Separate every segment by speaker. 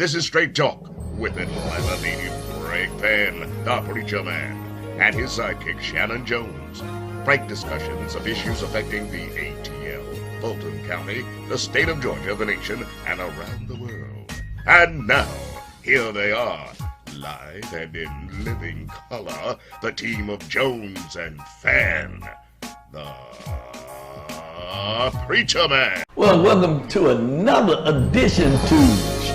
Speaker 1: This is Straight Talk with Enlightened Greg Fann, the Preacher Man, and his sidekick Shanan Jones. Frank discussions of issues affecting the ATL, Fulton County, the state of Georgia, the nation, and around the world. And now, here they are, live and in living color, the team of Jones and Fann, the Preacher Man.
Speaker 2: Well, welcome to another edition to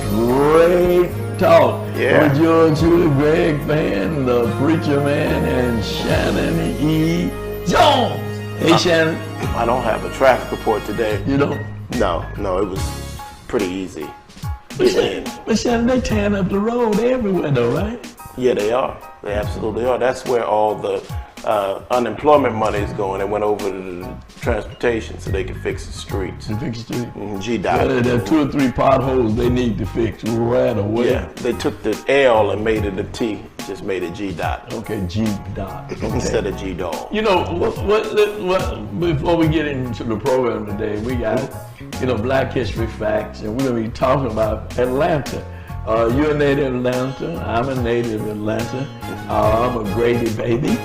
Speaker 2: Straight Talk with yours truly, Greg Fann, the Preacher Man, and Shanan E. Jones. Hey, Shanan.
Speaker 3: I don't have a traffic report today.
Speaker 2: You don't?
Speaker 3: No, it was pretty easy.
Speaker 2: But Shanan, they tearing up the road everywhere, though, right?
Speaker 3: Yeah, they are. They absolutely are. That's where all the unemployment money is going. It went over to the transportation so they can fix the streets.
Speaker 2: To fix the street?
Speaker 3: GDOT.
Speaker 2: Yeah, there are 2 or 3 potholes they need to fix right away.
Speaker 3: Yeah, they took the L and made it a T, just made it GDOT.
Speaker 2: Okay, GDOT. Okay.
Speaker 3: Instead of G-Dog.
Speaker 2: You know, what, before we get into the program today, we got, Black History Facts, and we're going to be talking about Atlanta. You're a native Atlanta, I'm a native Atlanta. I'm a Grady baby.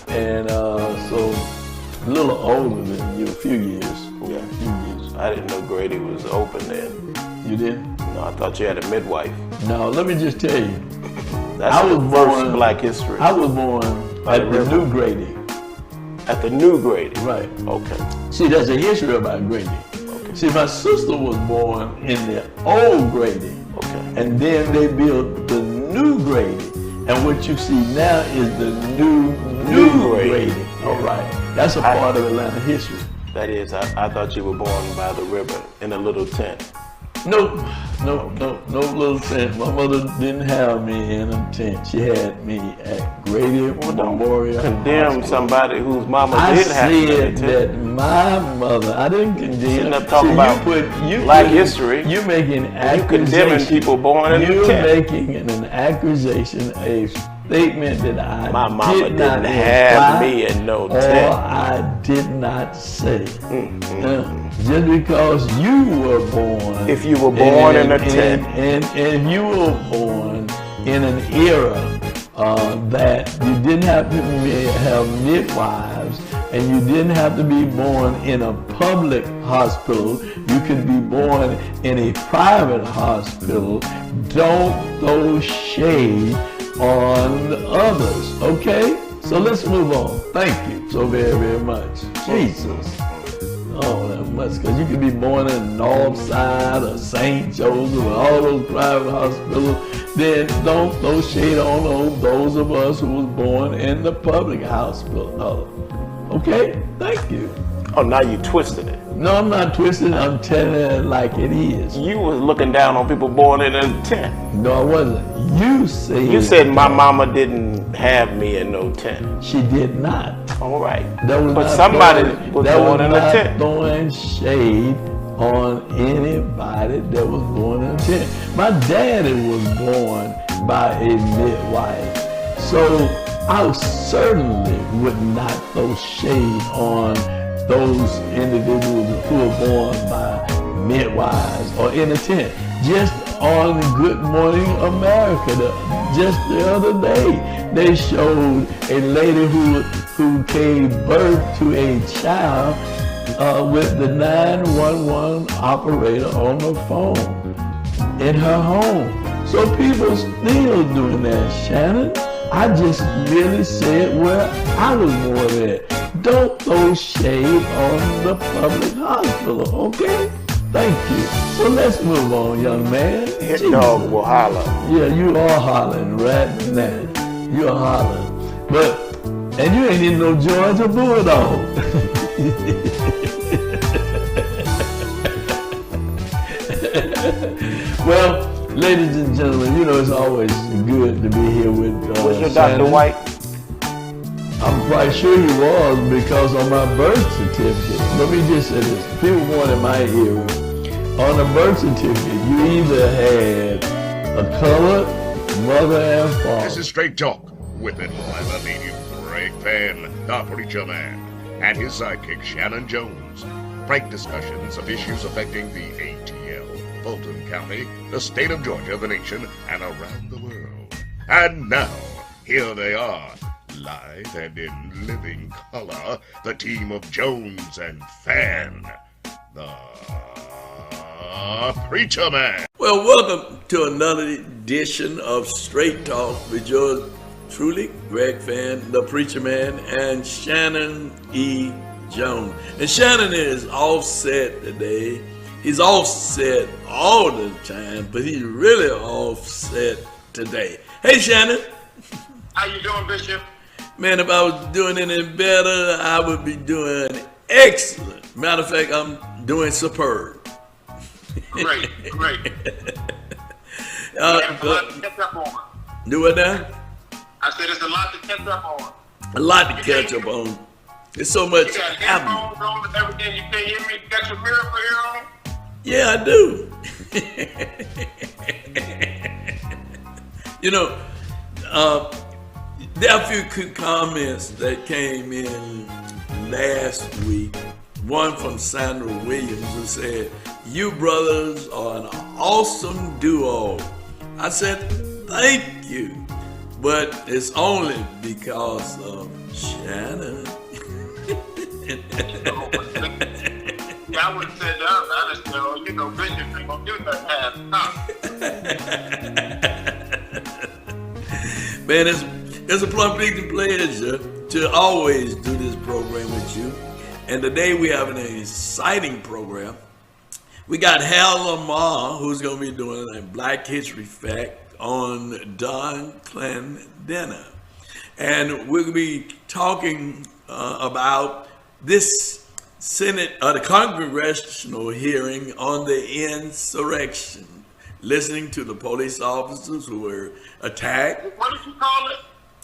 Speaker 2: And so a little older than you, a few years.
Speaker 3: Yeah,
Speaker 2: a few years.
Speaker 3: I didn't know Grady was open then.
Speaker 2: You didn't?
Speaker 3: No, I thought you had a midwife.
Speaker 2: No, let me just tell you.
Speaker 3: That's the first Black history.
Speaker 2: I was born at the New Grady.
Speaker 3: At the New Grady?
Speaker 2: Right.
Speaker 3: Okay.
Speaker 2: See, there's a history about Grady. Okay. See, my sister was born in the old Grady.
Speaker 3: Okay.
Speaker 2: And then they built the New Grady. And what you see now is the new Grady.
Speaker 3: Yeah.
Speaker 2: All right. That's a part of Atlanta history.
Speaker 3: That is. I thought you were born by the river in a little tent.
Speaker 2: No little tent. My mother didn't have me in a tent. She had me at Grady Memorial.
Speaker 3: Condemn somebody whose mama did have you in a tent.
Speaker 2: I said that my mother, I didn't condemn.
Speaker 3: Sitting up talking about Black history.
Speaker 2: You're making accusation.
Speaker 3: You condemning people born in a tent.
Speaker 2: You're making an accusation, a statement that
Speaker 3: my mama didn't have me in no tent.
Speaker 2: Or I did not say. Just because you were born.
Speaker 3: If you were born in a tent.
Speaker 2: And you were born in an era that you didn't have to have midwives, and you didn't have to be born in a public hospital. You could be born in a private hospital. Don't throw shade on others, okay? So let's move on. Thank you so very, very much. Jesus. Oh, that much, because you could be born in Northside or St. Joseph or all those private hospitals. Then don't throw shade on those of us who was born in the public hospital. Okay? Thank you.
Speaker 3: Oh, now you twisted it.
Speaker 2: No, I'm not twisting. I'm telling it like it is.
Speaker 3: You was looking down on people born in a tent.
Speaker 2: No, I wasn't. You
Speaker 3: said my mama didn't have me in no tent.
Speaker 2: She did not.
Speaker 3: All right.
Speaker 2: But
Speaker 3: somebody was born in a tent.
Speaker 2: Throwing shade on anybody that was born in a tent. My daddy was born by a midwife. So I certainly would not throw shade on those individuals who were born by midwives or in a tent. Just on Good Morning America, just the other day, they showed a lady who gave birth to a child with the 911 operator on the phone in her home. So people still doing that, Shanan. I just really said where I was born at. Don't throw shade on the public hospital, okay? Thank you. So let's move on, young man.
Speaker 3: Hit dog will holler.
Speaker 2: Yeah, you are hollering right now. You're hollering. And you ain't in no Georgia Bulldog. Well, ladies and gentlemen, it's always good to be here with
Speaker 3: Was your Dr. White?
Speaker 2: I'm quite sure he was, because on my birth certificate, let me just say this, people born in my era, on the birth certificate, you either had a colored mother and father.
Speaker 1: This is Straight Talk with Enlightened Greg Fann, the Preacher Man, and his sidekick Shanan Jones. Frank discussions of issues affecting the ATL, Fulton County, the state of Georgia, the nation, and around the world. And now, here they are, live and in living color, the team of Jones and Fann, the Preacher Man.
Speaker 2: Well, welcome to another edition of Straight Talk with yours truly, Greg Fann, the Preacher Man, and Shanan E. Jones. And Shanan is offset today. He's offset all the time, but he's really offset today. Hey, Shanan.
Speaker 4: How you doing, Bishop?
Speaker 2: Man, if I was doing any better, I would be doing excellent. Matter of fact, I'm doing superb.
Speaker 4: Great. There's a lot to catch up on.
Speaker 2: Do what now?
Speaker 4: I said there's a lot to catch up on.
Speaker 2: A lot to catch up on. There's so much
Speaker 4: You got
Speaker 2: happening.
Speaker 4: headphones on and everything. You can't hear me. You got your miracle ear on.
Speaker 2: Yeah, I do. You know, there are a few good comments that came in last week. One from Sandra Williams who said, "You brothers are an awesome duo." I said, "Thank you." But it's only because of Shanan.
Speaker 4: Yeah, I would have said that. I just said, oh, you know, Bishop ain't gonna do nothing half the time.
Speaker 2: Man, it's a complete pleasure to always do this program with you. And today we have an exciting program. We got Hal Lamar, who's going to be doing a Black History Fact on Don Clendenin. And we're going to be talking about this Senate, the congressional hearing on the insurrection, listening to the police officers who were attacked.
Speaker 4: What did you call it?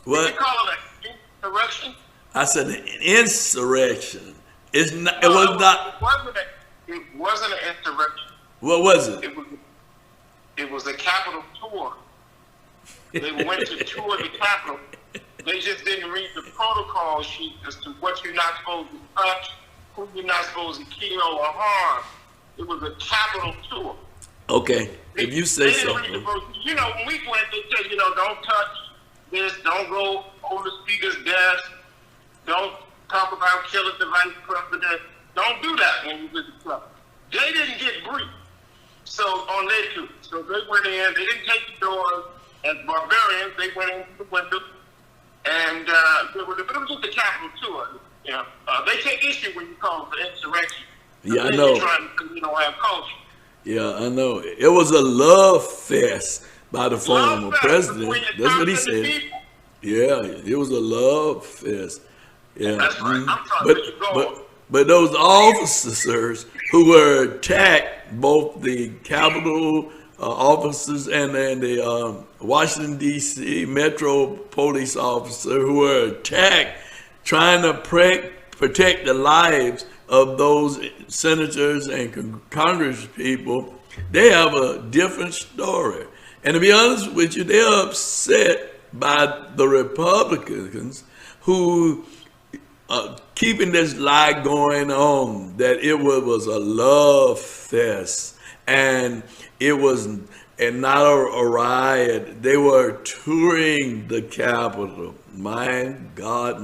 Speaker 2: What?
Speaker 4: Did you call it an insurrection?
Speaker 2: I said an insurrection. It's not. It was not.
Speaker 4: It wasn't an insurrection.
Speaker 2: What was it?
Speaker 4: It was a Capitol tour. They went to tour the Capitol. They just didn't read the protocol sheet as to what you're not supposed to touch, who you're not supposed to kill or harm. It was a Capitol tour.
Speaker 2: Okay, if you say so.
Speaker 4: You know, when we went, they said, you know, don't touch this, don't go over the speaker's desk, don't talk about killing the vice president. Don't do that when you visit the club. They didn't get briefed. So on their tour. So they went in, they didn't take the doors as barbarians, they went in the window. And it was just a Capitol tour. You know, they take issue when you call it an insurrection.
Speaker 2: Yeah, I know.
Speaker 4: Trying to, you know, have culture.
Speaker 2: Yeah, I know. It was a love fest by the former president. That's what he said. Yeah, it was a love fest. Yeah.
Speaker 4: That's right. I'm trying to go.
Speaker 2: But those officers who were attacked, both the Capitol officers and then the Washington, D.C. Metro police officer who were attacked trying to protect the lives of those senators and Congress people, they have a different story. And to be honest with you, they're upset by the Republicans who keeping this lie going on that it was a love fest and it was not a riot. They were touring the Capitol. My God.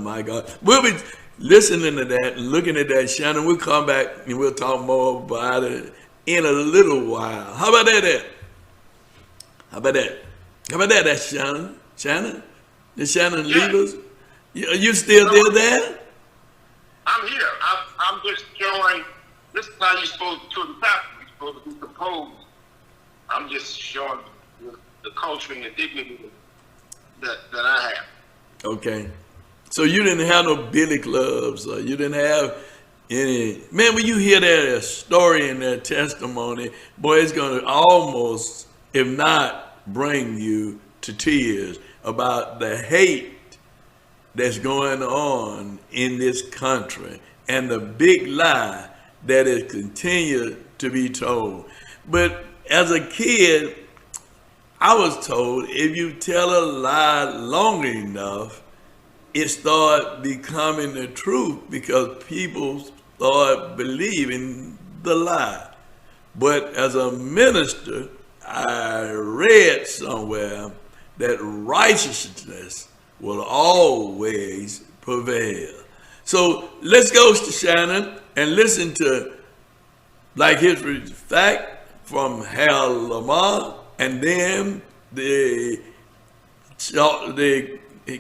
Speaker 2: We'll be listening to that and looking at that, Shannon. We'll come back and we'll talk more about it in a little while. How about that? That's Shannon? Shannon? Did Shannon leave us? You still there?
Speaker 4: I'm here. I'm just showing, this is how you're supposed to tour the Capitol. You're supposed to be composed. I'm just showing the culture and the dignity that I have. Okay.
Speaker 2: So you didn't have no billy clubs, or you didn't have any. Man, when you hear their story and their testimony, boy, it's going to almost, if not, bring you to tears about the hate that's going on in this country and the big lie that is continued to be told. But as a kid, I was told if you tell a lie long enough, it started becoming the truth because people start believing the lie. But as a minister, I read somewhere that righteousness will always prevail. So let's go to Shanan and listen to Black History Fact from Hal Lamar, and then the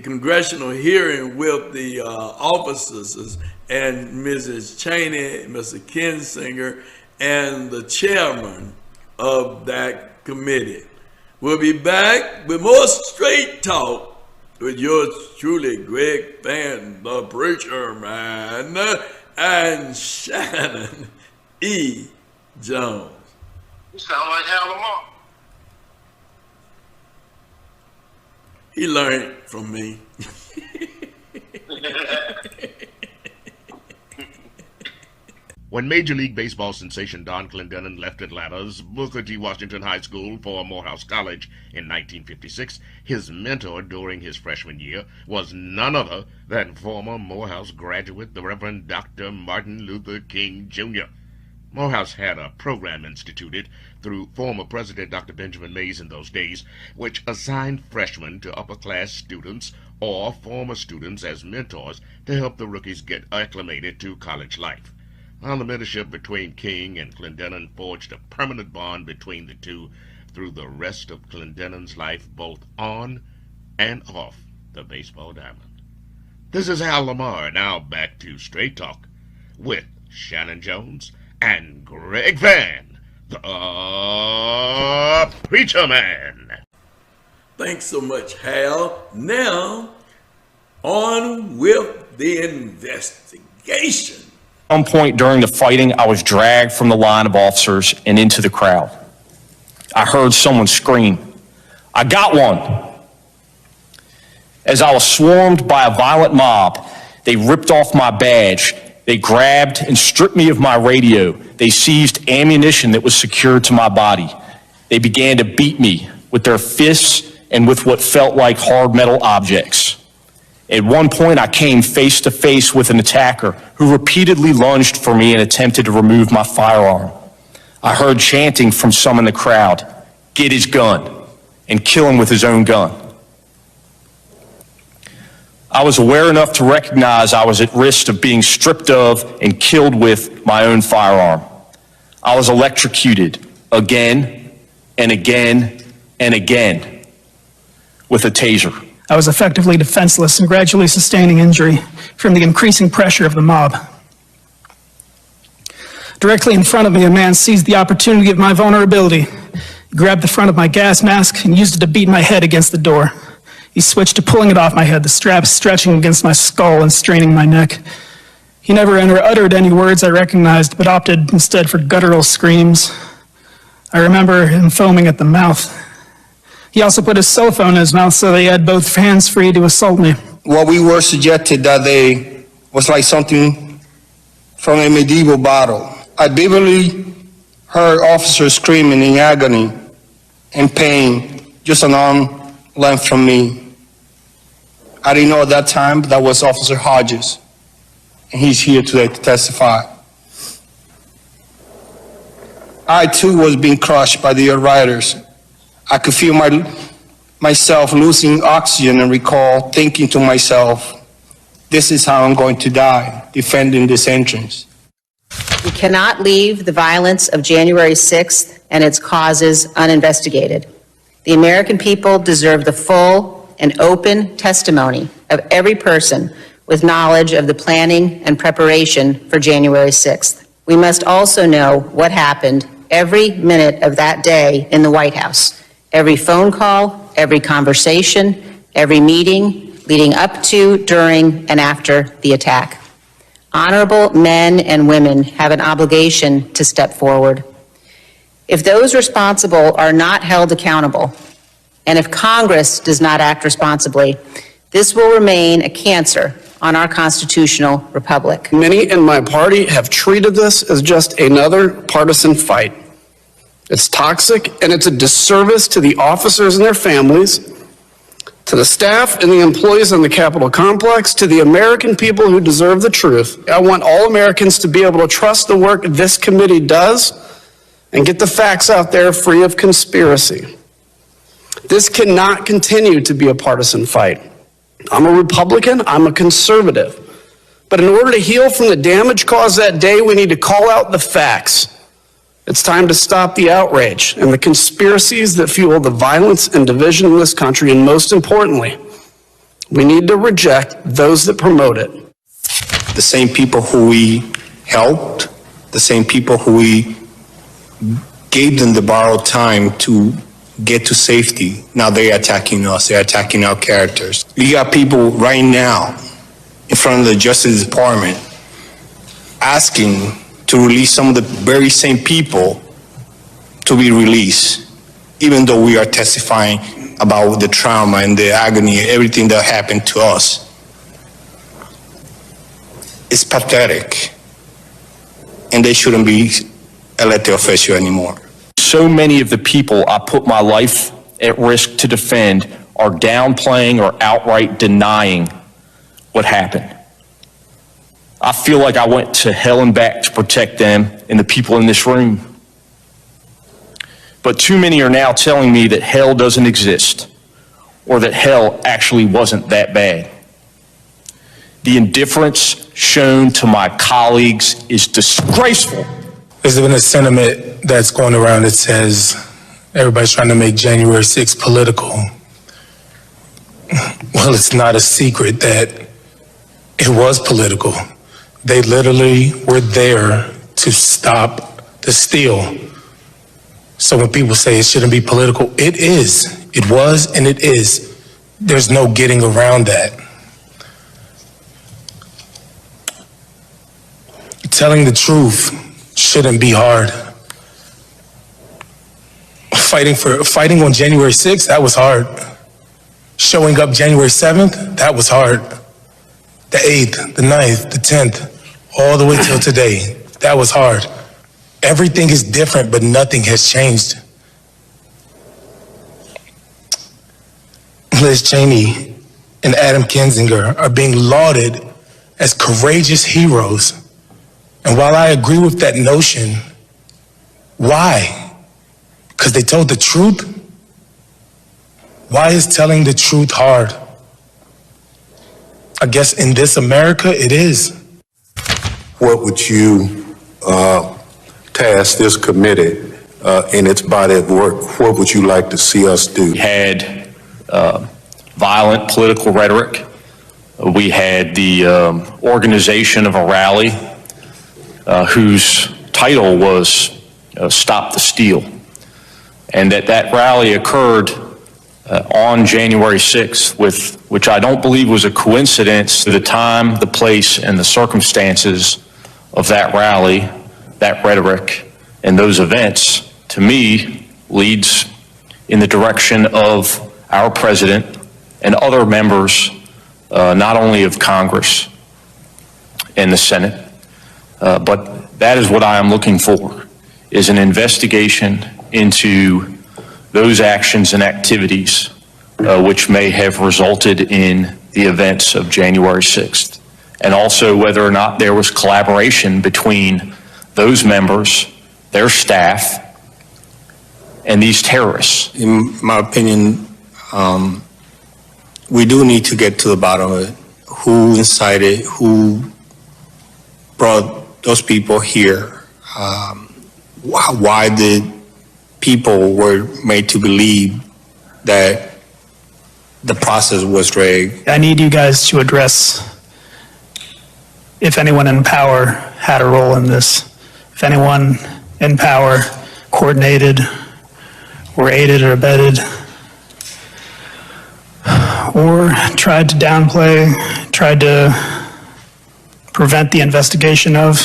Speaker 2: congressional hearing with the officers and Mrs. Cheney, Mr. Kinsinger, and the chairman of that committee. We'll be back with more Straight Talk with yours truly, Greg Fann, the preacher man, and Shanan E. Jones.
Speaker 4: You sound like Hal Lamar.
Speaker 2: He learned from me.
Speaker 1: When Major League Baseball sensation Don Clendenon left Atlanta's Booker T. Washington High School for Morehouse College in 1956, his mentor during his freshman year was none other than former Morehouse graduate, the Reverend Dr. Martin Luther King, Jr. Morehouse had a program instituted through former President Dr. Benjamin Mays in those days, which assigned freshmen to upper-class students or former students as mentors to help the rookies get acclimated to college life. While the mentorship between King and Clendenon forged a permanent bond between the two through the rest of Clendenon's life, both on and off the baseball diamond. This is Hal Lamar, now back to Straight Talk with Shanan Jones and Greg Fann, the Preacher Man.
Speaker 2: Thanks so much, Hal. Now, on with the investigation.
Speaker 5: At one point during the fighting, I was dragged from the line of officers and into the crowd. I heard someone scream, "I got one!" As I was swarmed by a violent mob, they ripped off my badge. They grabbed and stripped me of my radio. They seized ammunition that was secured to my body. They began to beat me with their fists and with what felt like hard metal objects. At one point, I came face to face with an attacker who repeatedly lunged for me and attempted to remove my firearm. I heard chanting from some in the crowd, "Get his gun," and kill him with his own gun. I was aware enough to recognize I was at risk of being stripped of and killed with my own firearm. I was electrocuted again and again and again with a taser.
Speaker 6: I was effectively defenseless and gradually sustaining injury from the increasing pressure of the mob. Directly in front of me, a man seized the opportunity of my vulnerability. He grabbed the front of my gas mask and used it to beat my head against the door. He switched to pulling it off my head, the straps stretching against my skull and straining my neck. He never uttered any words I recognized, but opted instead for guttural screams. I remember him foaming at the mouth. He also put his cell phone in his mouth so that he had both hands free to assault me.
Speaker 7: What we were suggested that day was like something from a medieval battle. I vividly heard officers screaming in agony and pain just an arm length from me. I didn't know at that time, but that was Officer Hodges, and he's here today to testify. I too was being crushed by the rioters. I could feel myself losing oxygen and recall thinking to myself, this is how I'm going to die, defending this entrance.
Speaker 8: We cannot leave the violence of January 6th and its causes uninvestigated. The American people deserve the full and open testimony of every person with knowledge of the planning and preparation for January 6th. We must also know what happened every minute of that day in the White House. Every phone call, every conversation, every meeting leading up to, during, and after the attack. Honorable men and women have an obligation to step forward. If those responsible are not held accountable, and if Congress does not act responsibly, this will remain a cancer on our constitutional republic.
Speaker 9: Many in my party have treated this as just another partisan fight. It's toxic, and it's a disservice to the officers and their families, to the staff and the employees on the Capitol complex, to the American people who deserve the truth. I want all Americans to be able to trust the work this committee does and get the facts out there free of conspiracy. This cannot continue to be a partisan fight. I'm a Republican, I'm a conservative. But in order to heal from the damage caused that day, we need to call out the facts. It's time to stop the outrage and the conspiracies that fuel the violence and division in this country, and most importantly, we need to reject those that promote it.
Speaker 7: The same people who we helped, the same people who we gave them the borrowed time to get to safety, now they're attacking us, they're attacking our characters. You got people right now in front of the Justice Department asking to release some of the very same people to be released, even though we are testifying about the trauma and the agony and everything that happened to us. It's pathetic, and they shouldn't be elected official anymore.
Speaker 5: So many of the people I put my life at risk to defend are downplaying or outright denying what happened. I feel like I went to hell and back to protect them and the people in this room. But too many are now telling me that hell doesn't exist, or that hell actually wasn't that bad. The indifference shown to my colleagues is disgraceful.
Speaker 10: There's been a sentiment that's going around that says everybody's trying to make January 6th political. Well, it's not a secret that it was political. They literally were there to stop the steal. So when people say it shouldn't be political, it is. It was and it is. There's no getting around that. Telling the truth shouldn't be hard. Fighting on January 6th, that was hard. Showing up January 7th, that was hard. The 8th, the 9th, the 10th, all the way till today, that was hard. Everything is different, but nothing has changed. Liz Cheney and Adam Kinzinger are being lauded as courageous heroes. And while I agree with that notion, why? Because they told the truth? Why is telling the truth hard? I guess in this America, it is.
Speaker 11: What would you task this committee in its body of work? What would you like to see us do?
Speaker 5: We had violent political rhetoric. We had the organization of a rally whose title was Stop the Steal. And that rally occurred on January 6th, which I don't believe was a coincidence. The time, the place, and the circumstances of that rally, that rhetoric, and those events, to me, leads in the direction of our president and other members, not only of Congress and the Senate, but that is what I am looking for, is an investigation into those actions and activities which may have resulted in the events of January 6th, and also whether or not there was collaboration between those members, their staff, and these terrorists.
Speaker 7: In my opinion, we do need to get to the bottom of it. Who incited, who brought those people here? Why did people were made to believe that the process was rigged?
Speaker 6: I need you guys to address if anyone in power had a role in this, if anyone in power coordinated or aided or abetted or tried to downplay, tried to prevent the investigation of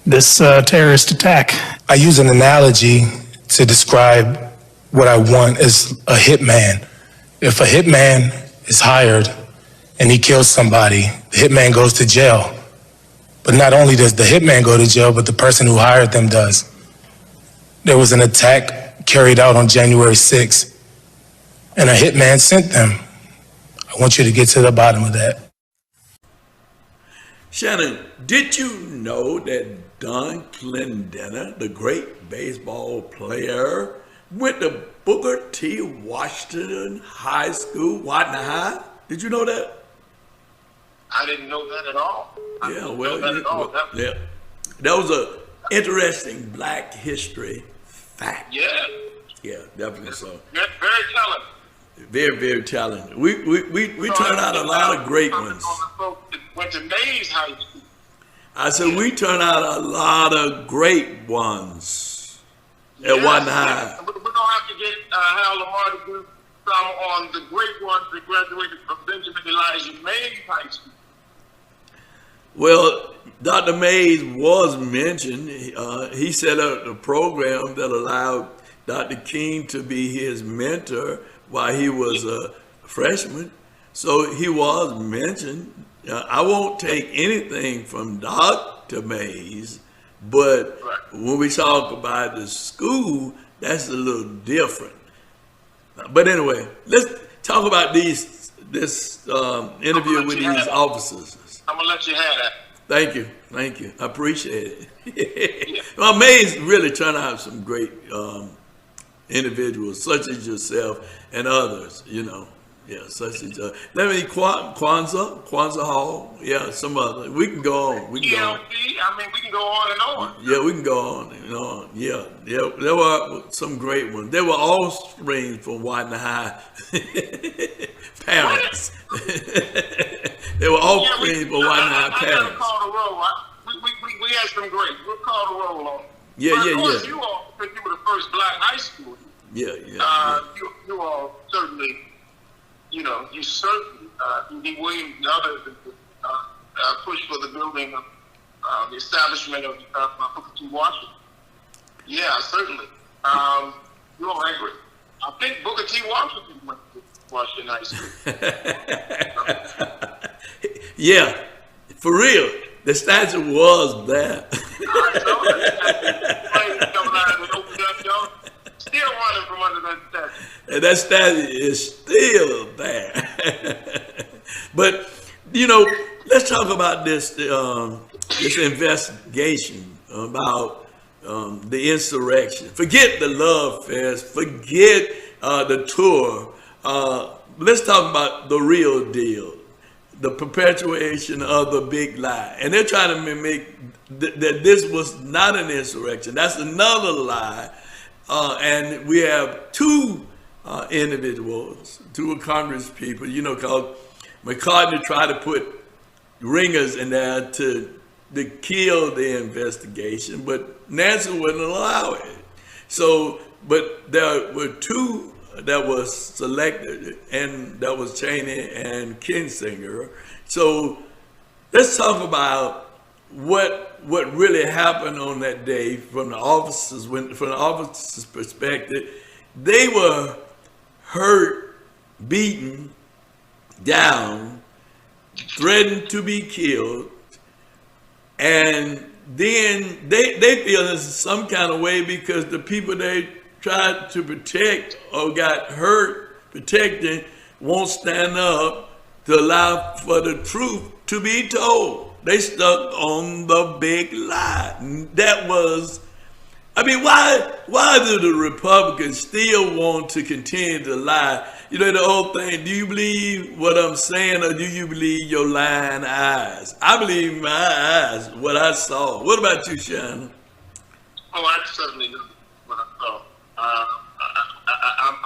Speaker 6: this terrorist attack.
Speaker 10: I use an analogy to describe what I want as a hitman. If a hitman is hired and he kills somebody, the hitman goes to jail. But not only does the hitman go to jail, but the person who hired them does. There was an attack carried out on January 6th, and a hitman sent them. I want you to get to the bottom of that.
Speaker 2: Shannon, did you know that Don Clendenner, the great baseball player. Went to Booker T. Washington High School, Watney High. Did you know that?
Speaker 4: I didn't know that at all.
Speaker 2: Yeah, well, yeah. That was a interesting Black history fact.
Speaker 4: Yeah.
Speaker 2: Yeah, definitely so.
Speaker 4: Very talented.
Speaker 2: Very, very talented. We turned out a lot of great ones.
Speaker 4: Went to Mays High School.
Speaker 2: I said we turned out a lot of great ones at Watney High.
Speaker 4: We're gonna have to get Hal Lamar to do some on the great ones that graduated from Benjamin Elijah Mays High School.
Speaker 2: Well, Dr. Mays was mentioned. He set up a program that allowed Dr. King to be his mentor while he was a freshman. So he was mentioned. I won't take anything from Dr. Mays, but when we talk about the school, that's a little different. But anyway, let's talk about this interview with these officers.
Speaker 4: I'm gonna let you have that.
Speaker 2: Thank you. I appreciate it. Well, Mays really turned out some great individuals, such as yourself and others, Yeah, such as Kwanzaa Hall, yeah, some other. We can go on. We can go on.
Speaker 4: I mean, we can go on and on.
Speaker 2: Yeah, we can go on and on. Yeah. There were some great ones. They were offspring from Watney High parents. They were offspring from Watney High parents.
Speaker 4: I call the roll. We had some great. We'll call the roll on.
Speaker 2: Yeah.
Speaker 4: You all, because you were the first Black high school.
Speaker 2: Yeah.
Speaker 4: You all certainly. You certainly, D. Williams and others pushed for the building of the establishment of Booker T. Washington. Yeah, certainly. You all agree. I think Booker T. Washington went to Washington High School.
Speaker 2: Yeah, for real. The statue was there.
Speaker 4: Still running from under that statue.
Speaker 2: And that statue is still there. But, let's talk about this investigation about the insurrection. Forget the Love Fest. Forget the tour. Let's talk about the real deal. The perpetuation of the big lie. And they're trying to make that this was not an insurrection. That's another lie. And we have two individuals, two Congress people, called McCartney tried to put ringers in there to kill the investigation, but Nancy wouldn't allow it. So, but there were two that was selected, and that was Cheney and Kinzinger. So let's talk about what really happened on that day from the officers' perspective. They were hurt, beaten down, threatened to be killed, and then they feel this is some kind of way because the people they tried to protect or got hurt protecting won't stand up to allow for the truth to be told. They stuck on the big lie. That was, why do the Republicans still want to continue to lie? The whole thing, do you believe what I'm saying or do you believe your lying eyes? I believe my eyes, what I saw. What about you, Shanan?
Speaker 4: Oh, I certainly know what I saw.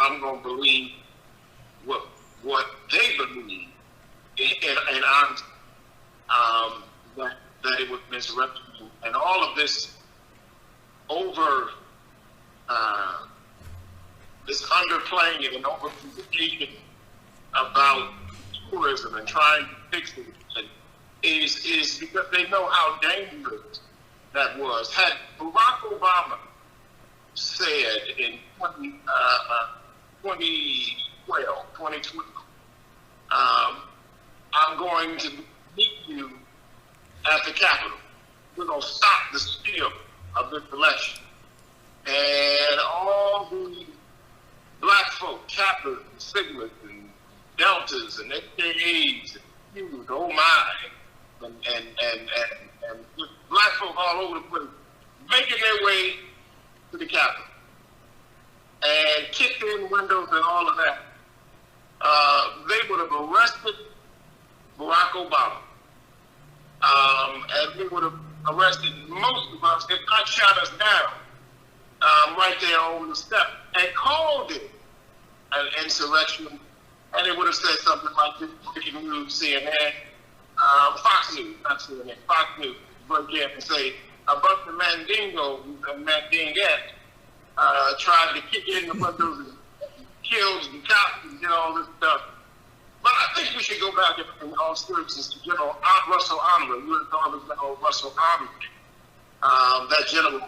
Speaker 4: I'm going to believe what they believe, and that it was misrepresented, and all of this over this underplaying it and over communication about tourism and trying to fix it is because they know how dangerous that was. Had Barack Obama said in 2012, I'm going to meet you at the Capitol. We're going to stop the steal of this election. And all the black folk, Kappas and Sigmas and Deltas and XKAs and Qs, oh my, and black folk all over the place, making their way to the Capitol and kicked in windows and all of that, they would have arrested Barack Obama. And they would have arrested most of us, if not shot us down, right there on the step, and called it an insurrection. And they would have said something like this: breaking news, CNN, Fox News, not CNN, Fox News, break in and say a bunch of mandingos and mandingettes tried to kick in the windows and killed the cops and did all this stuff. But I think we should go back in all seriousness to General Russell Honore, U.S. Army General Russell Honore, that general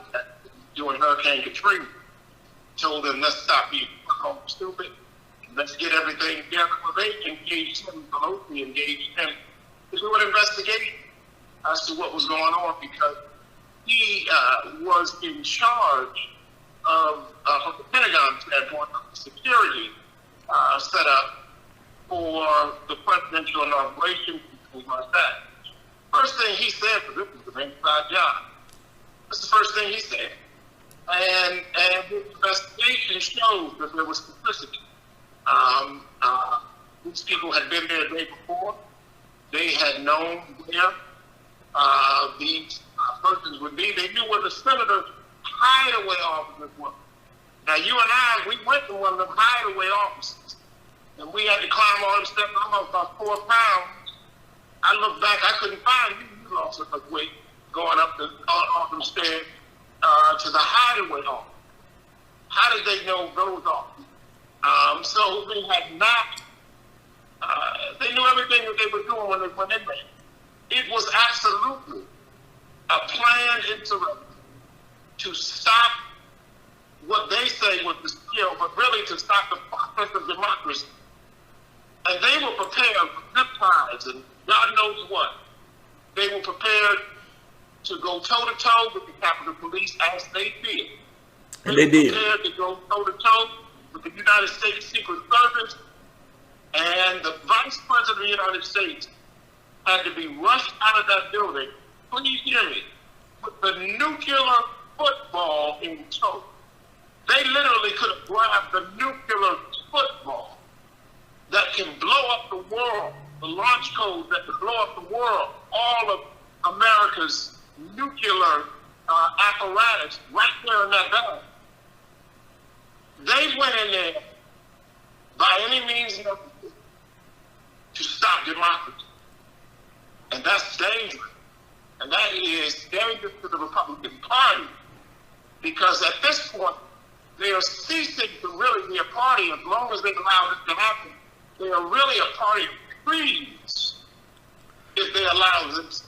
Speaker 4: during Hurricane Katrina told them, let's stop being stupid, let's get everything together. Well, they engaged him, Pelosi engaged him to do an investigation as to what was going on, because he was in charge of, from the Pentagon standpoint, security set up for the presidential inauguration and things like that. First thing he said, because this was an inside job, that's the first thing he said. And the investigation shows that there was complicity. These people had been there the day before. They had known where these persons would be. They knew where the senator's hideaway offices were. Now, you and I, we went to one of them hideaway offices, and we had to climb all them steps. I'm up about 4 pounds. I looked back, I couldn't find you. You lost so much weight going up off them stairs to the hideaway office. How did they know those offices? So they had not, they knew everything that they were doing when they went in there. It was absolutely a planned insurrection to stop what they say was the skill, but really to stop the process of democracy. And they were prepared for zip ties and God knows what. They were prepared to go toe-to-toe with the Capitol Police as they did.
Speaker 2: And they did.
Speaker 4: Prepared to go toe-to-toe with the United States Secret Service, and the Vice President of the United States had to be rushed out of that building, please hear me, with the nuclear football in tow. They literally could have grabbed the nuclear football that can blow up the world, the launch code that can blow up the world, all of America's nuclear apparatus right there in that bag. They went in there by any means necessary to stop democracy. And that's dangerous. And that is dangerous to the Republican Party, because at this point, they are ceasing to really be a party. As long as they allow this to happen, they are really a party of trees if they allow this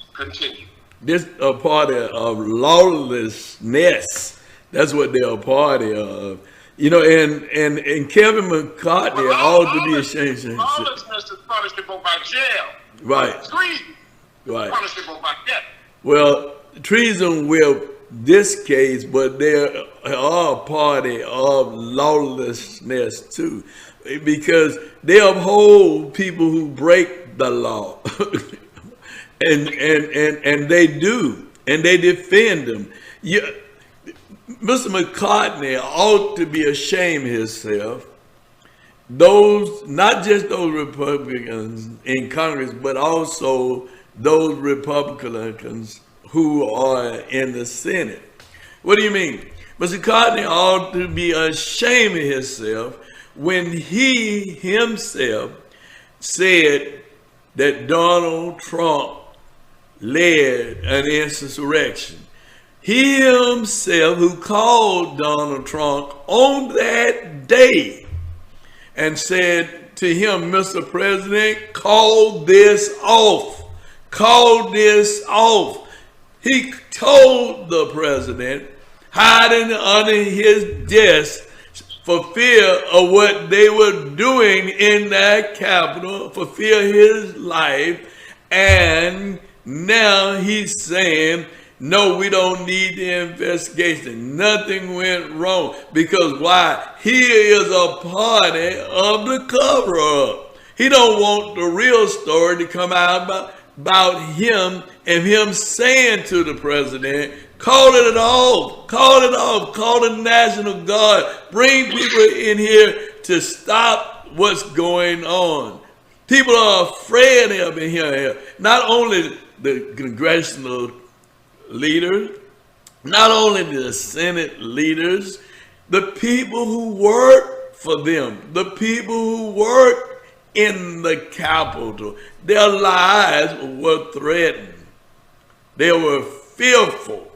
Speaker 4: to continue.
Speaker 2: This a party of lawlessness. That's what they're a party of. You know, and Kevin McCarthy ought to be ashamed of himself.
Speaker 4: Lawlessness is punishable by jail.
Speaker 2: Right.
Speaker 4: Treason
Speaker 2: Right.
Speaker 4: is punishable by death.
Speaker 2: Well, treason will this case, but they are a party of lawlessness too, because they uphold people who break the law, and they do, and they defend them. Mr. McCartney ought to be ashamed of himself. Those, not just those Republicans in Congress, but also those Republicans who are in the Senate. What do you mean? Mr. McCartney ought to be ashamed of himself when he himself said that Donald Trump led an insurrection. He himself, who called Donald Trump on that day and said to him, Mr. President, call this off. Call this off. He told the president, hiding under his desk for fear of what they were doing in that Capitol, for fear of his life. And now he's saying, no, we don't need the investigation. Nothing went wrong. Because why? He is a party of the cover-up. He don't want the real story to come out about him and him saying to the president Call it off. Call it off. Call the National Guard. Bring people in here to stop what's going on. People are afraid of it here. Not only the congressional leaders, not only the Senate leaders, the people who work for them, the people who work in the Capitol, their lives were threatened. They were fearful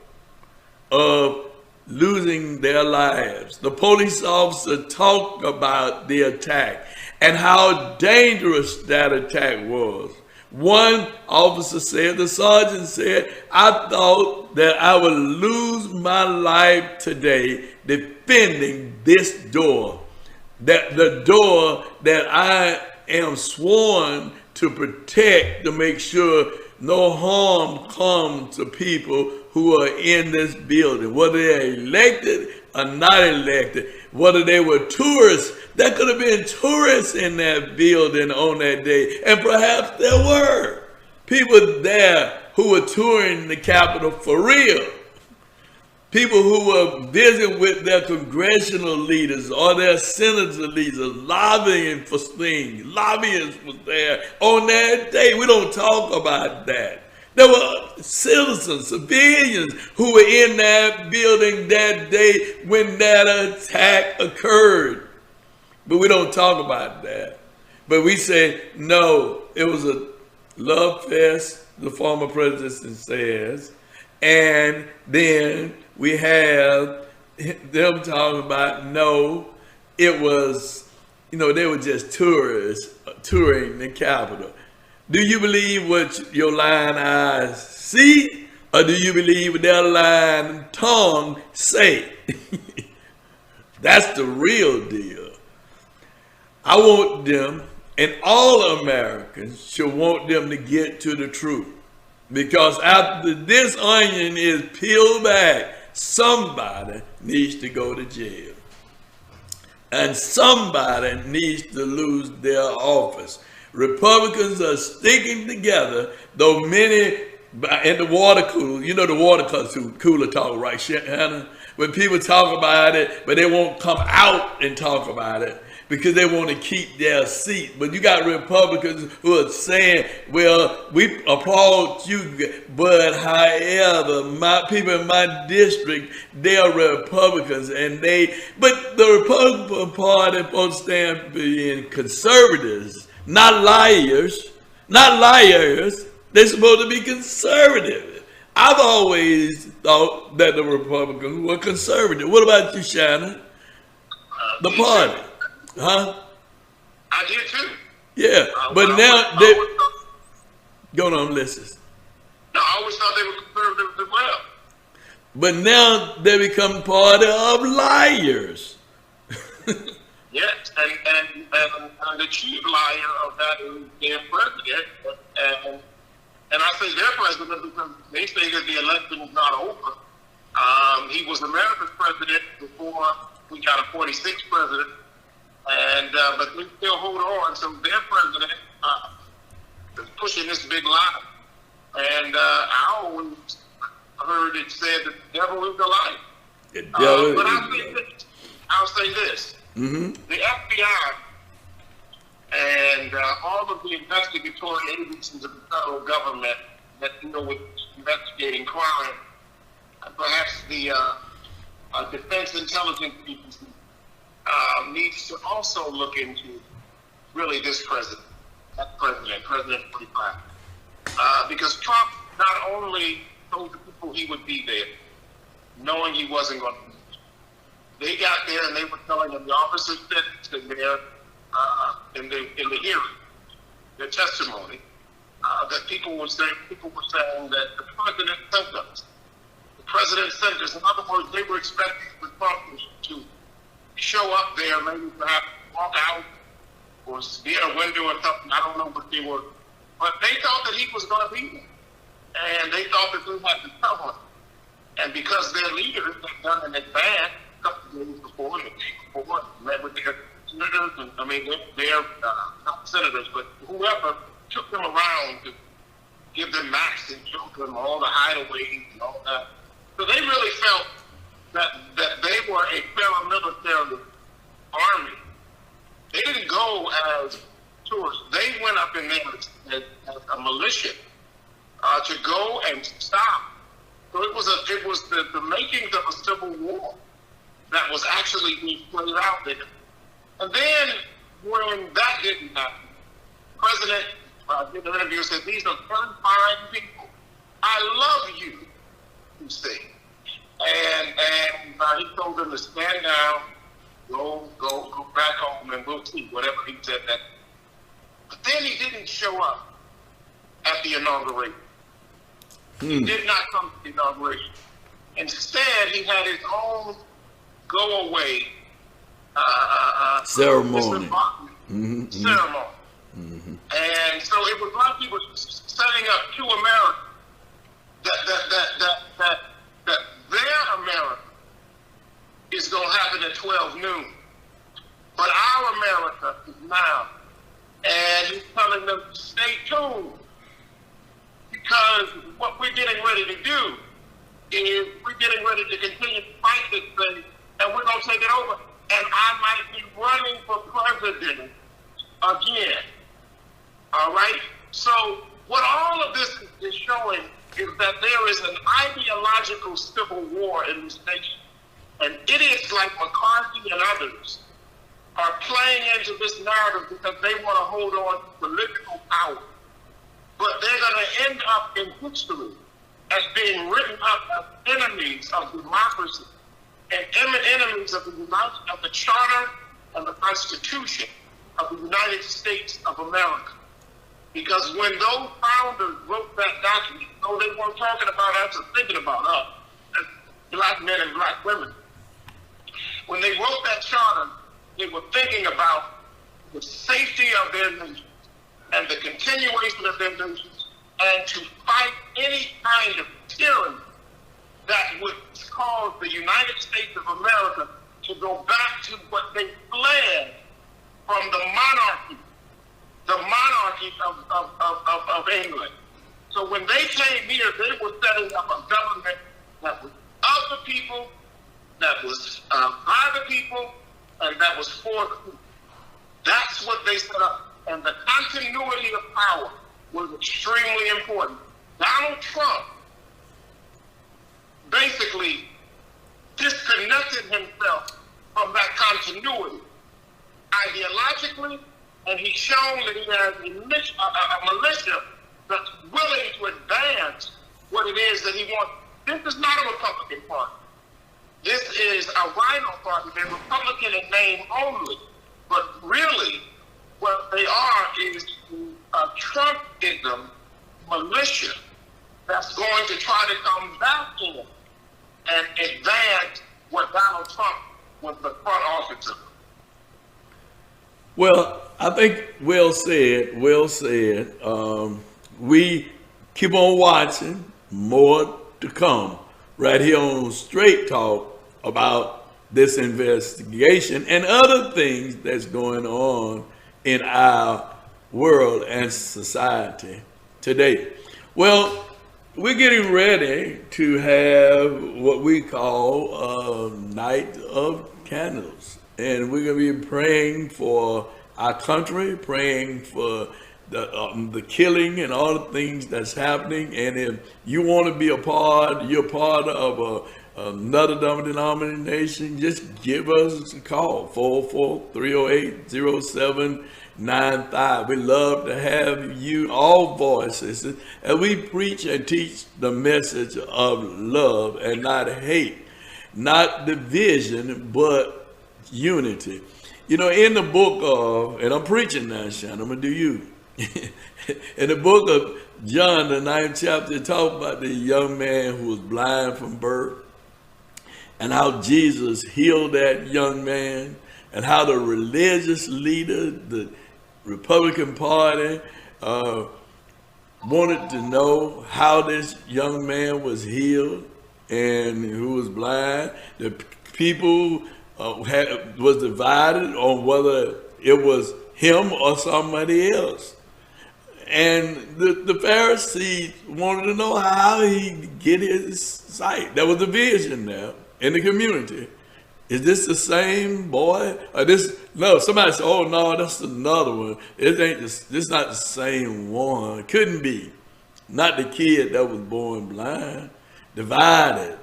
Speaker 2: of losing their lives. The police officer talked about the attack and how dangerous that attack was. One officer said, the sergeant said, I thought that I would lose my life today defending this door, that the door that I am sworn to protect, to make sure no harm comes to people who are in this building, whether they're elected or not elected, whether they were tourists. There could have been tourists in that building on that day, and perhaps there were people there who were touring the Capitol for real. People who were visiting with their congressional leaders or their senator leaders, lobbying for things. Lobbyists was there on that day. We don't talk about that. There were citizens, civilians who were in that building that day when that attack occurred. But we don't talk about that. But we say, no, it was a love fest, the former president says, and then we have them talking about, no, it was, they were just tourists touring the Capitol. Do you believe what your lying eyes see, or do you believe what their lying tongue say? That's the real deal. I want them, and all Americans should want them to get to the truth. Because after this onion is peeled back, somebody needs to go to jail. And somebody needs to lose their office. Republicans are sticking together, though many in the water cooler, the water cooler talk, right, Shanan? When people talk about it, but they won't come out and talk about it because they want to keep their seat. But you got Republicans who are saying, well, we applaud you, but however, my people in my district, they are Republicans, but the Republican Party is supposed to stand for being conservatives, not liars, They're supposed to be conservative. I've always thought that the Republicans were conservative. What about you, Shanan? The party. Huh?
Speaker 4: I did too.
Speaker 2: Yeah, but now they go on, listen.
Speaker 4: No, I always thought they were conservative as well.
Speaker 2: But now they become part of liars.
Speaker 4: Yes, and the chief liar of that is their president, and I say their president because they say that the election is not over. He was America's president before we got a 46th president. But we still hold on. So their president is pushing this big lie. And I always heard it said that the devil is the liar. But I'll say this. Mm-hmm. The FBI and all of the investigatory agencies of the federal government that deal with investigating crime, and perhaps the Defense Intelligence Agency, needs to also look into really this president, President 45. Because Trump not only told the people he would be there, knowing he wasn't going to be there. They got there and they were telling him, the officers said there in the hearing, their testimony, that people were saying that the president sent us. The president sent us. In other words, they were expecting the Trump to show up there, maybe perhaps walk out or be at a window or something. I don't know what they were. But they thought that he was going to be there. And they thought that they had to cover him. And because their leaders had done in advance, a couple of days before, the day before, met with their senators, and not senators, but whoever took them around to give them maps and show them all the hideaways and all that. So they really felt that they were a paramilitary army. They didn't go as tourists. They went up in there as a militia to go and stop. So it was the makings of a civil war that was actually being played out there. And then when that didn't happen, President did an interview and said, "These are very fine people. I love you," he said. And he told them to stand down, go back home, and we'll see, whatever he said that. But then he didn't show up at the inauguration. He did not come to the inauguration. Instead, he had his own go-away
Speaker 2: ceremony.
Speaker 4: Ceremony. And so it was like he was setting up to America that their America is going to happen at 12 noon. But our America is now. And he's telling them to stay tuned, because what we're getting ready to do is we're getting ready to continue to fight this thing, and we're going to take it over. And I might be running for president again. All right? So what all of this is showing is that there is an ideological civil war in this nation. And idiots like McCarthy and others are playing into this narrative because they want to hold on to political power. But they're going to end up in history as being written up as enemies of democracy and enemies of the Charter and the Constitution of the United States of America. Because when those founders wrote that document, though they weren't talking about us or thinking about us as black men and black women, when they wrote that charter, they were thinking about the safety of their nation and the continuation of their nations, and to fight any kind of tyranny that would cause the United States of America to go back to what they fled from the monarchy of England. So when they came here, they were setting up a government that was of the people, that was by the people, and that was for the people. That's what they set up. And the continuity of power was extremely important. Donald Trump basically disconnected himself from that continuity ideologically, and he's shown that he has a militia that's willing to advance what it is that he wants. This is not a Republican Party. This is a Rhino Party. They're Republican in name only. But really, what they are is a Trumpism militia that's going to try to come back in and advance what Donald Trump was the front office of.
Speaker 2: Well, I think well said. We keep on watching, more to come right here on Straight Talk about this investigation and other things that's going on in our world and society today. Well, we're getting ready to have what we call a night of candles. And we're going to be praying for our country, praying for the killing and all the things that's happening. And if you want to be a part, you're part of another denomination, just give us a call, 443080795. We love to have you, all voices, and we preach and teach the message of love and not hate, not division, but unity. You know, in the book of, and I'm preaching now, Shanan, I'm going to do you. In the book of John, the 9th chapter, it talks about the young man who was blind from birth, and how Jesus healed that young man, and how the religious leader, the Republican Party, wanted to know how this young man was healed and who was blind. The people was divided on whether it was him or somebody else. And the Pharisees wanted to know how he get his sight. There was a vision there in the community. Is this the same boy? Or this? No, somebody said, oh no, that's another one. This not the same one. Couldn't be. Not the kid that was born blind. Divided.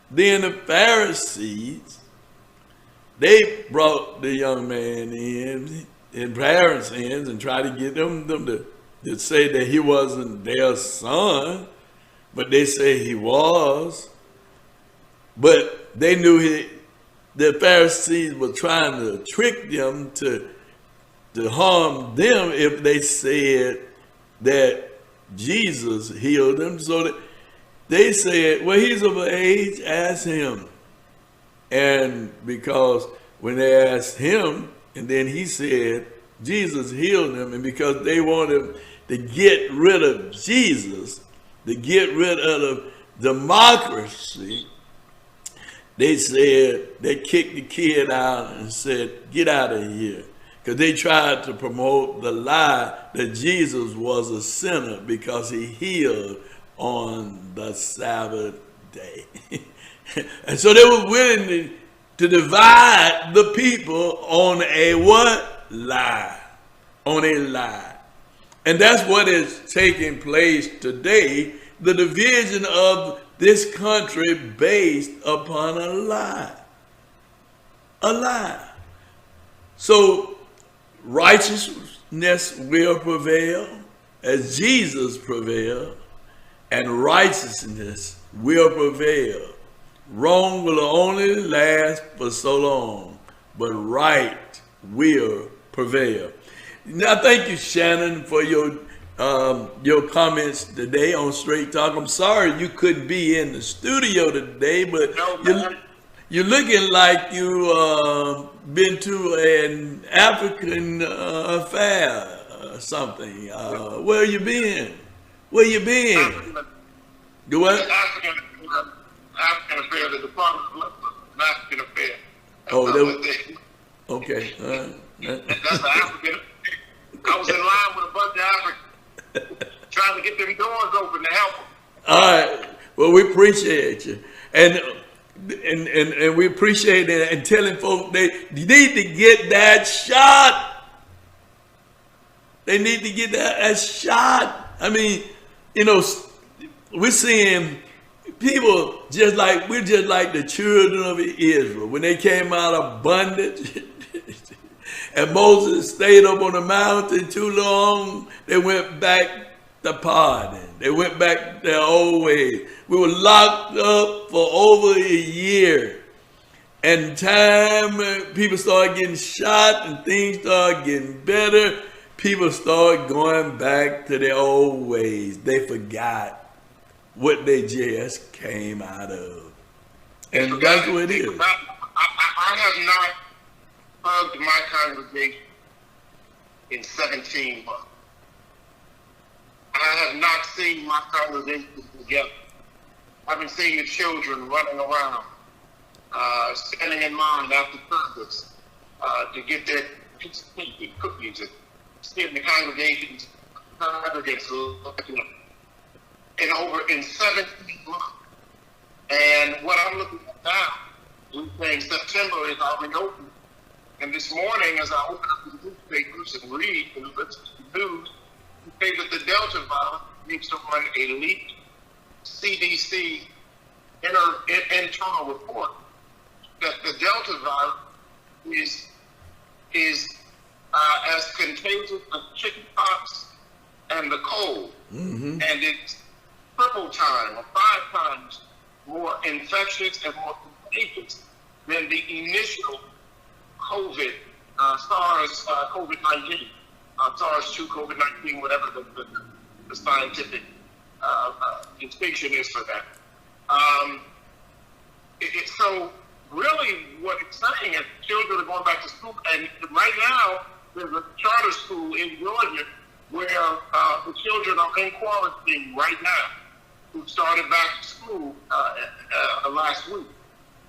Speaker 2: Then the Pharisees, they brought the young man in parents' hands and tried to get them to say that he wasn't their son, but they say he was. But they knew the Pharisees were trying to trick them to harm them if they said that Jesus healed them. So that they said, well, he's of age, ask him. And because when they asked him, and then he said, Jesus healed him, and because they wanted to get rid of Jesus, to get rid of democracy, they said, they kicked the kid out and said, get out of here. Because they tried to promote the lie that Jesus was a sinner because he healed on the Sabbath day. And so they were willing to divide the people on a what? Lie. On a lie. And that's what is taking place today, the division of this country based upon a lie. A lie. So righteousness will prevail as Jesus prevailed, and righteousness will prevail. Wrong will only last for so long, but right will prevail. Now, thank you, Shannon, for your comments today on Straight Talk. I'm sorry you couldn't be in the studio today, but you're looking like you been to an African affair or something. Where you been? Where you been? Do what?
Speaker 4: African affair, the Department of African Affairs.
Speaker 2: Okay.
Speaker 4: That's an African. I was in line with a bunch of Africans trying to get them doors open to help them.
Speaker 2: All right. Well, we appreciate you. And we appreciate it, and telling folks they need to get that shot. They need to get that shot. I mean, we're seeing people we're just like the children of Israel when they came out of bondage. And Moses stayed up on the mountain too long. They went back to partying. They went back their old ways. We were locked up for over a year. And people started getting shot and things started getting better. People started going back to their old ways. They forgot what they just came out of. And that's what it is.
Speaker 4: I have not hugged my congregation in 17 months. I have not seen my congregation together. I haven't seen the children running around, standing in line after service to get their cookies and seeing the congregations in 17 months. And what I'm looking at now, we're saying September is already open. And this morning, as I open up the newspapers and read and listen to the news, we say that the Delta virus needs to run a leaked CDC internal report that the Delta virus is as contagious as chickenpox and the cold. Mm-hmm. And it's triple time or 5 times more infectious and more contagious than the initial COVID, SARS COVID-19, SARS-2 COVID-19, whatever the scientific distinction is for that. So really what it's saying is children are going back to school, and right now there's a charter school in Georgia where the children are in quarantine right now, who started back to school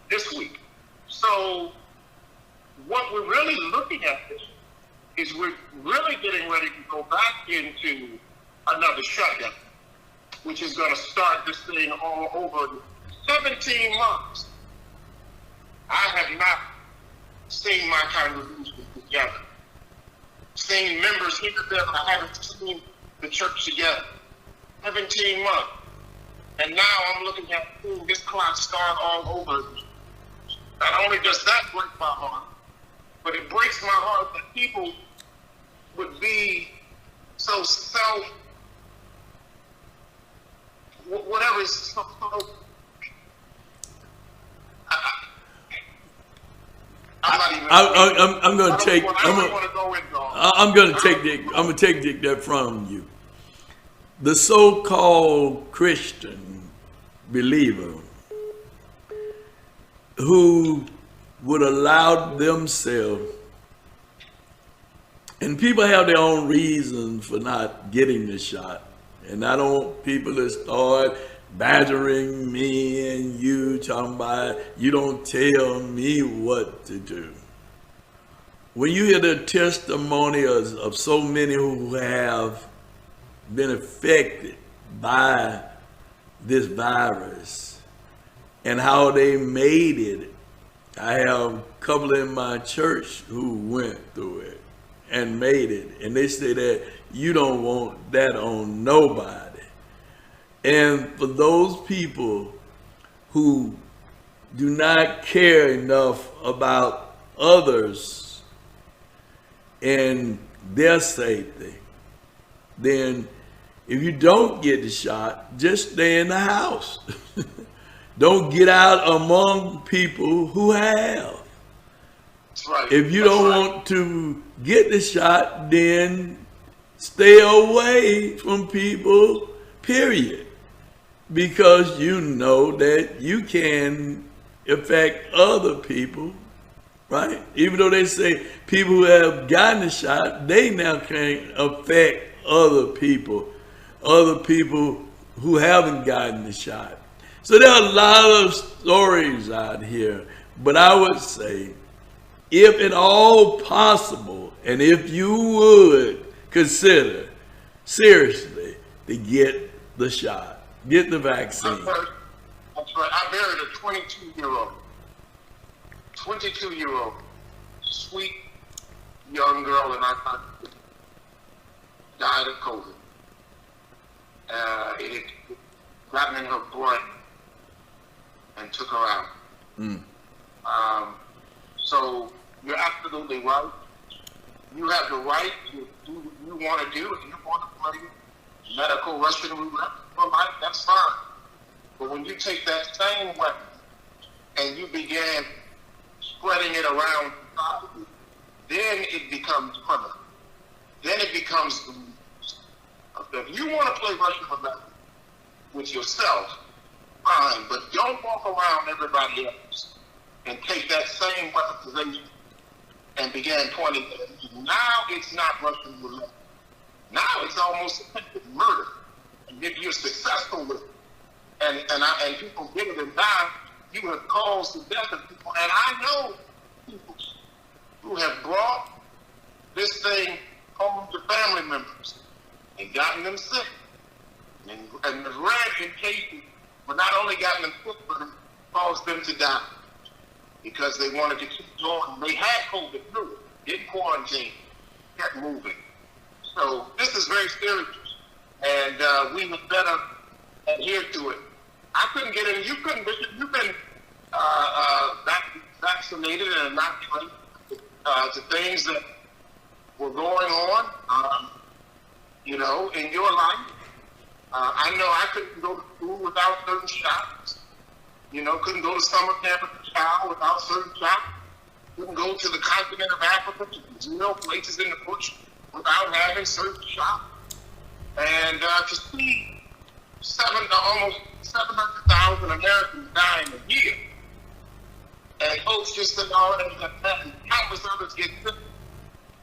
Speaker 4: this week. So what we're really looking at is we're really getting ready to go back into another shutdown, which is going to start this thing all over 17 months. I have not seen my congregation together. Seen members here together, I haven't seen the church together. 17 months. And now I'm looking at this clock start all over again. Not only does that break my heart, but it breaks my heart that people would be so whatever is so
Speaker 2: I'm going to take. I'm going to take that from you. The so-called Christian believer who would allow themselves, and people have their own reasons for not getting the shot, and I don't want people to start badgering me and you, talking about you don't tell me what to do. When you hear the testimonies of so many who have been affected by this virus and how they made it, I have a couple in my church who went through it and made it, and they say that you don't want that on nobody. And for those people who do not care enough about others and their safety, then if you don't get the shot, just stay in the house. Don't get out among people who have.
Speaker 4: That's right.
Speaker 2: If you don't want to get the shot, then stay away from people, period. Because you know that you can affect other people, right? Even though they say people who have gotten the shot, they now can affect other people who haven't gotten the shot. So there are a lot of stories out here, but I would say, if at all possible, and if you would consider seriously to get the shot, get the vaccine.
Speaker 4: That's right. I buried a 22-year-old, sweet young girl in our country, died of COVID. It got in her brain and took her out. So you're absolutely right. You have the right to do what you want to do. If you want to play medical Russian roulette for life, that's fine. But when you take that same weapon and you begin spreading it around society, then it becomes criminal. Then it becomes, if you want to play Russian roulette with yourself, fine, but don't walk around everybody else and take that same weaponization and begin pointing at it. Now it's not Russian roulette. Now it's almost attempted murder. And if you're successful with it, and people get it and die, you have caused the death of people. And I know people who have brought this thing home to family members and gotten them sick. And rare in cases, but not only gotten them sick, but caused them to die because they wanted to keep going. They had COVID through it, didn't quarantine, kept moving. So this is very serious, and we would better adhere to it. I couldn't get in. You couldn't, Bishop. You've been vaccinated and inoculated to things that were going on, in your life. I know I couldn't go to school without certain shots. Couldn't go to summer camp as a child without certain shots. Couldn't go to the continent of Africa, to Brazil, places in the bush, without having certain shots. And to see almost 700,000 Americans dying a year, and folks just said, and countless others get sick.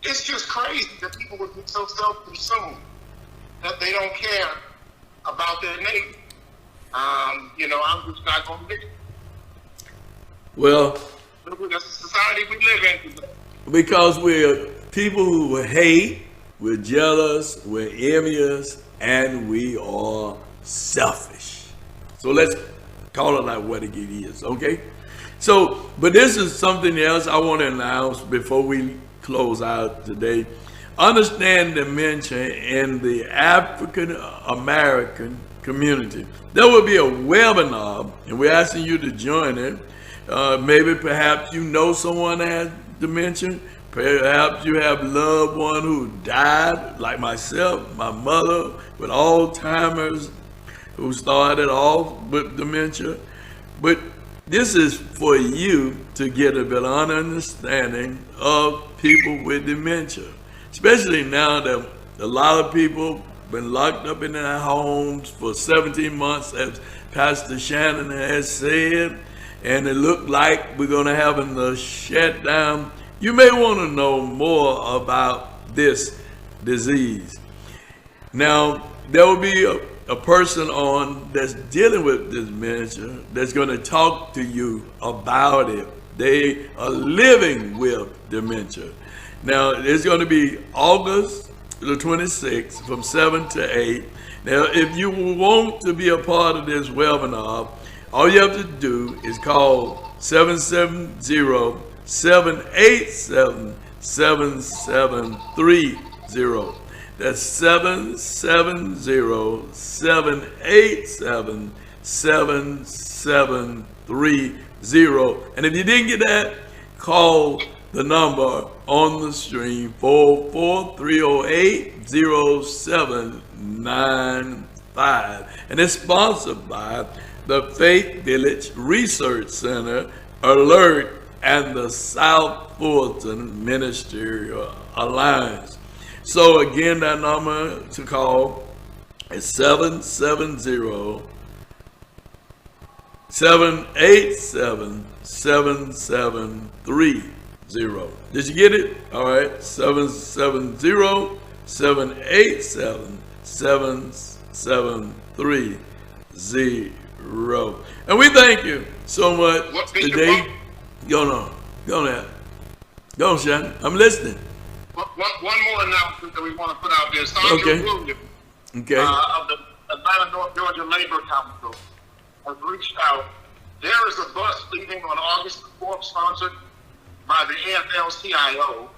Speaker 4: It's just crazy that people would be so self-consumed that they don't care about their neighbor. I'm just not going to get it.
Speaker 2: Well,
Speaker 4: that's the society we live in today.
Speaker 2: Because we're people who hate, we're jealous, we're envious, and we are selfish. So let's call it like what it is, okay? So, but this is something else I want to announce before we close out today. Understand dementia in the African American community. There will be a webinar, and we're asking you to join it. Maybe perhaps you know someone that has dementia. Perhaps you have a loved one who died, like myself, my mother, with Alzheimer's, who started off with dementia. But this is for you to get a better understanding of people with dementia, especially now that a lot of people been locked up in their homes for 17 months, as Pastor Shanan has said, and it looked like we're going to have a shutdown. You may want to know more about this disease. Now, there will be a person on that's dealing with this dementia that's going to talk to you about it. They are living with dementia. Now, it's going to be August the 26th from 7 to 8. Now, if you want to be a part of this webinar, all you have to do is call 770-787-7730. That's 770-787-7730. And if you didn't get that, call the number on the screen, 44308-0795. And it's sponsored by the Faith Village Research Center, Alert, and the South Fulton Ministerial Alliance. So again, that number to call is 770-787-7730. Did you get it? All right, 770-787-7730. And we thank you so much today. Go on, Shannon. I'm listening.
Speaker 4: One more announcement that we want to put out there. Sandra Williams of the Atlanta North Georgia Labor Council has reached out. There is a bus leaving on August 4th, sponsored by the AFL-CIO,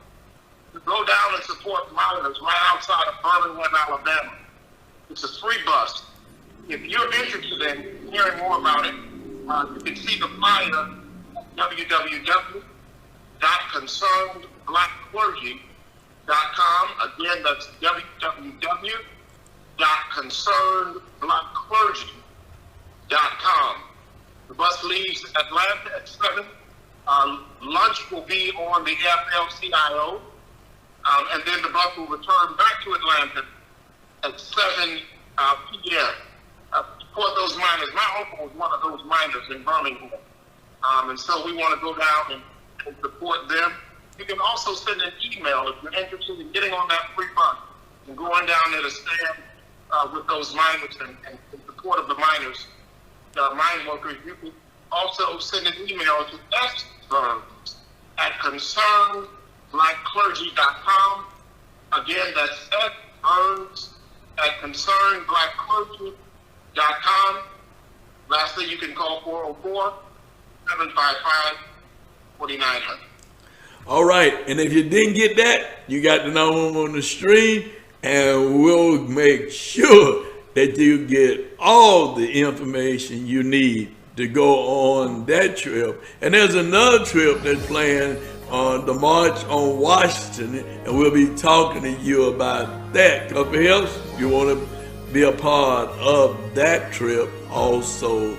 Speaker 4: to go down and support miners right outside of Birmingham, Alabama. It's a free bus. If you're interested in hearing more about it, you can see the flyer at www.concernedblackclergy.com. Again, that's www.concernedblackclergy.com. The bus leaves Atlanta at 7. Lunch will be on the AFL-CIO, and then the bus will return back to Atlanta at 7 p.m. For those miners. My uncle was one of those miners in Birmingham, and so we want to go down and support them. You can also send an email if you're interested in getting on that free bus and going down there to stand with those miners and in support of the miners, mine workers. You can also send an email to sburns@concernedblackclergy.com. Again, that's sburns@concernedblackclergy.com. Lastly, you can call 404-755-4900.
Speaker 2: All right, and if you didn't get that, you got the number on the screen, and we'll make sure that you get all the information you need to go on that trip. And there's another trip that's planned on the March on Washington, and we'll be talking to you about that. Because perhaps you want to be a part of that trip also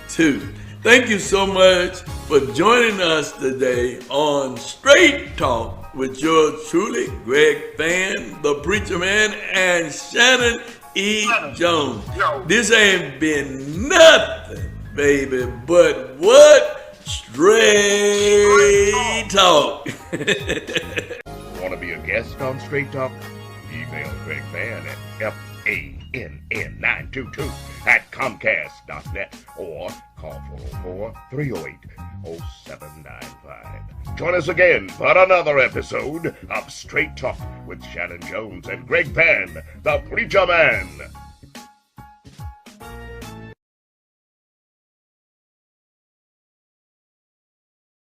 Speaker 2: too. Thank you so much for joining us today on Straight Talk with yours truly, Greg Fann, the Preacher Man, and Shanan E. Jones. This ain't been nothing, baby, but what? Straight Talk.
Speaker 1: Want to be a guest on Straight Talk? Email Greg Fann at FANN922@Comcast.net or call 404-308-0795. Join us again for another episode of Straight Talk with Shanan Jones and Greg Fann, the Preacher Man.